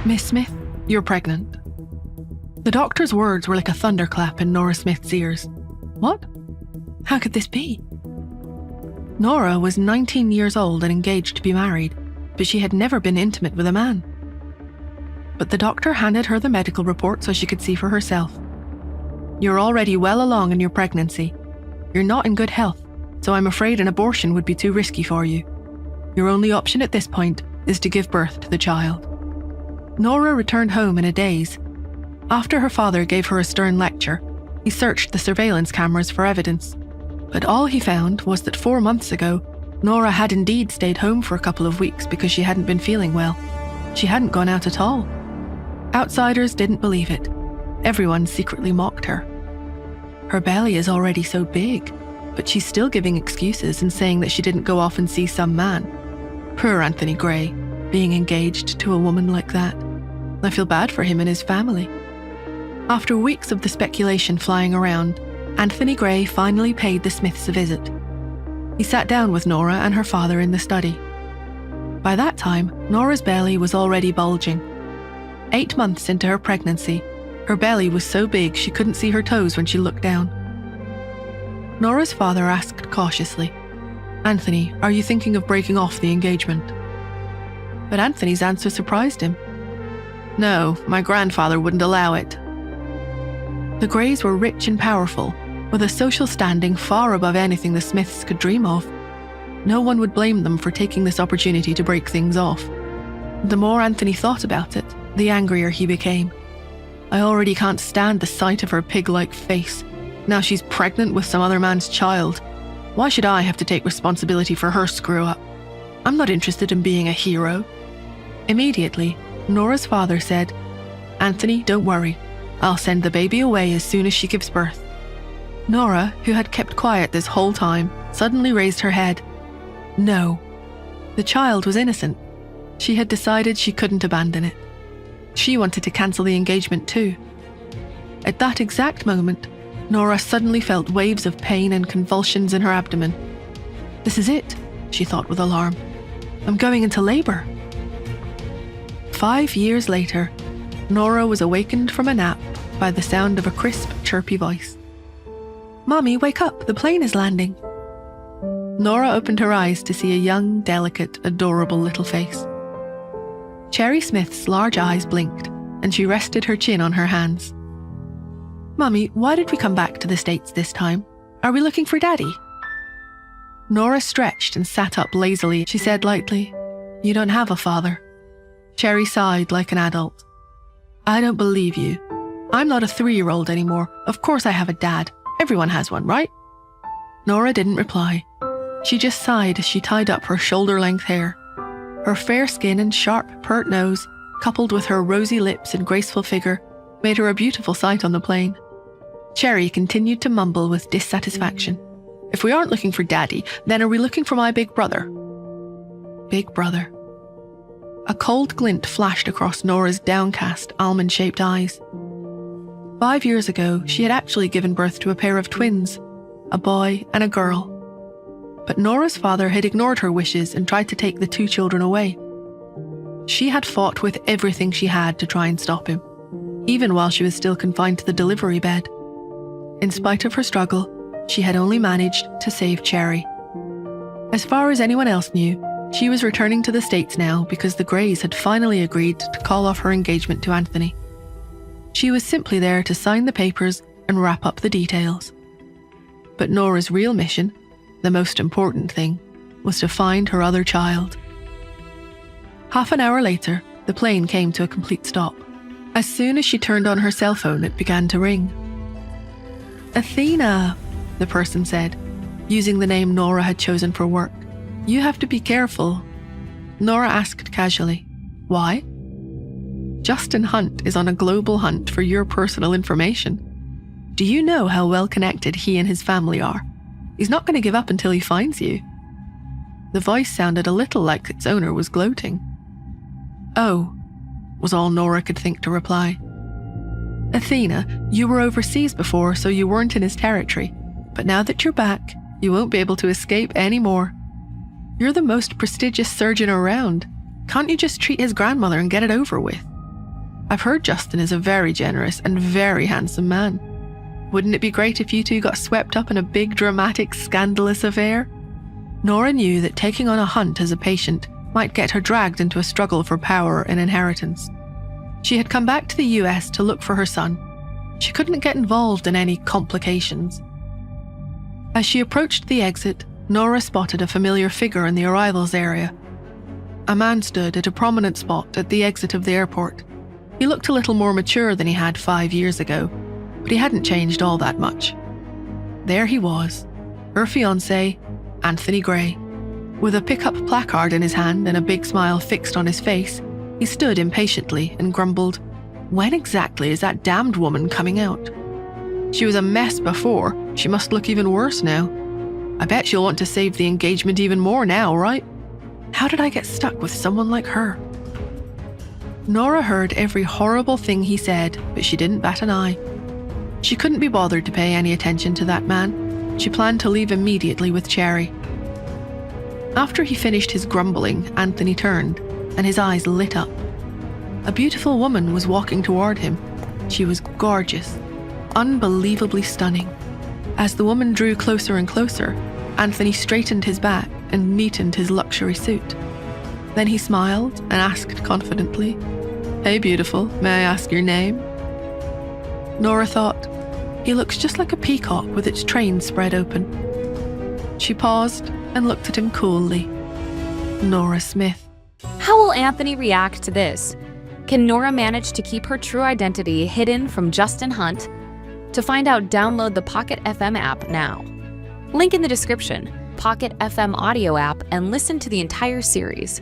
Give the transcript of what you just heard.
"Miss Smith, you're pregnant." The doctor's words were like a thunderclap in Nora Smith's ears. What? How could this be? Nora was 19 years old and engaged to be married, but she had never been intimate with a man. But the doctor handed her the medical report so she could see for herself. "You're already well along in your pregnancy. You're not in good health, so I'm afraid an abortion would be too risky for you. Your only option at this point is to give birth to the child." Nora returned home in a daze. After her father gave her a stern lecture, he searched the surveillance cameras for evidence. But all he found was that 4 months ago, Nora had indeed stayed home for a couple of weeks because she hadn't been feeling well. She hadn't gone out at all. Outsiders didn't believe it. Everyone secretly mocked her. Her belly is already so big, but she's still giving excuses and saying that she didn't go off and see some man. Poor Anthony Gray, being engaged to a woman like that. I feel bad for him and his family. After weeks of the speculation flying around, Anthony Gray finally paid the Smiths a visit. He sat down with Nora and her father in the study. By that time, Nora's belly was already bulging. 8 months into her pregnancy, her belly was so big she couldn't see her toes when she looked down. Nora's father asked cautiously, "Anthony, are you thinking of breaking off the engagement?" But Anthony's answer surprised him. "No, my grandfather wouldn't allow it." The Grays were rich and powerful, with a social standing far above anything the Smiths could dream of. No one would blame them for taking this opportunity to break things off. The more Anthony thought about it, the angrier he became. "I already can't stand the sight of her pig-like face. Now she's pregnant with some other man's child. Why should I have to take responsibility for her screw-up? I'm not interested in being a hero." Immediately, Nora's father said, "Anthony, don't worry. I'll send the baby away as soon as she gives birth." Nora, who had kept quiet this whole time, suddenly raised her head. No. The child was innocent. She had decided she couldn't abandon it. She wanted to cancel the engagement too. At that exact moment, Nora suddenly felt waves of pain and convulsions in her abdomen. "This is it," she thought with alarm. "I'm going into labor." 5 years later, Nora was awakened from a nap by the sound of a crisp, chirpy voice. "Mommy, wake up, the plane is landing." Nora opened her eyes to see a young, delicate, adorable little face. Cherry Smith's large eyes blinked, and she rested her chin on her hands. "Mommy, why did we come back to the States this time? Are we looking for Daddy?" Nora stretched and sat up lazily. She said lightly, "You don't have a father." Cherry sighed like an adult. "I don't believe you. I'm not a 3-year-old anymore. Of course I have a dad. Everyone has one, right?" Nora didn't reply. She just sighed as she tied up her shoulder-length hair. Her fair skin and sharp, pert nose, coupled with her rosy lips and graceful figure, made her a beautiful sight on the plane. Cherry continued to mumble with dissatisfaction. "If we aren't looking for Daddy, then are we looking for my big brother?" Big brother. A cold glint flashed across Nora's downcast, almond-shaped eyes. 5 years ago, she had actually given birth to a pair of twins, a boy and a girl. But Nora's father had ignored her wishes and tried to take the 2 children away. She had fought with everything she had to try and stop him, even while she was still confined to the delivery bed. In spite of her struggle, she had only managed to save Cherry. As far as anyone else knew, she was returning to the States now because the Grays had finally agreed to call off her engagement to Anthony. She was simply there to sign the papers and wrap up the details. But Nora's real mission, the most important thing, was to find her other child. Half an hour later, the plane came to a complete stop. As soon as she turned on her cell phone, it began to ring. "Athena," the person said, using the name Nora had chosen for work. "You have to be careful." Nora asked casually, "Why?" "Justin Hunt is on a global hunt for your personal information. Do you know how well connected he and his family are? He's not going to give up until he finds you." The voice sounded a little like its owner was gloating. "Oh," was all Nora could think to reply. "Athena, you were overseas before, so you weren't in his territory. But now that you're back, you won't be able to escape anymore. You're the most prestigious surgeon around. Can't you just treat his grandmother and get it over with?" I've heard Justin is a very generous and very handsome man. Wouldn't it be great if you two got swept up in a big, dramatic, scandalous affair? Nora knew that taking on a Hunt as a patient might get her dragged into a struggle for power and inheritance. She had come back to the US to look for her son. She couldn't get involved in any complications. As she approached the exit, Nora spotted a familiar figure in the arrivals area. A man stood at a prominent spot at the exit of the airport. He looked a little more mature than he had 5 years ago, but he hadn't changed all that much. There he was, her fiancé, Anthony Gray. With a pickup placard in his hand and a big smile fixed on his face, he stood impatiently and grumbled, "When exactly is that damned woman coming out? She was a mess before, she must look even worse now. I bet she'll want to save the engagement even more now, right? How did I get stuck with someone like her?" Nora heard every horrible thing he said, but she didn't bat an eye. She couldn't be bothered to pay any attention to that man. She planned to leave immediately with Cherry. After he finished his grumbling, Anthony turned, and his eyes lit up. A beautiful woman was walking toward him. She was gorgeous, unbelievably stunning. As the woman drew closer and closer, Anthony straightened his back and neatened his luxury suit. Then he smiled and asked confidently, "Hey beautiful, may I ask your name?" Nora thought, "He looks just like a peacock with its train spread open." She paused and looked at him coolly. Nora Smith. How will Anthony react to this? Can Nora manage to keep her true identity hidden from Justin Hunt? To find out, download the Pocket FM app now. Link in the description. Pocket FM audio app, and listen to the entire series.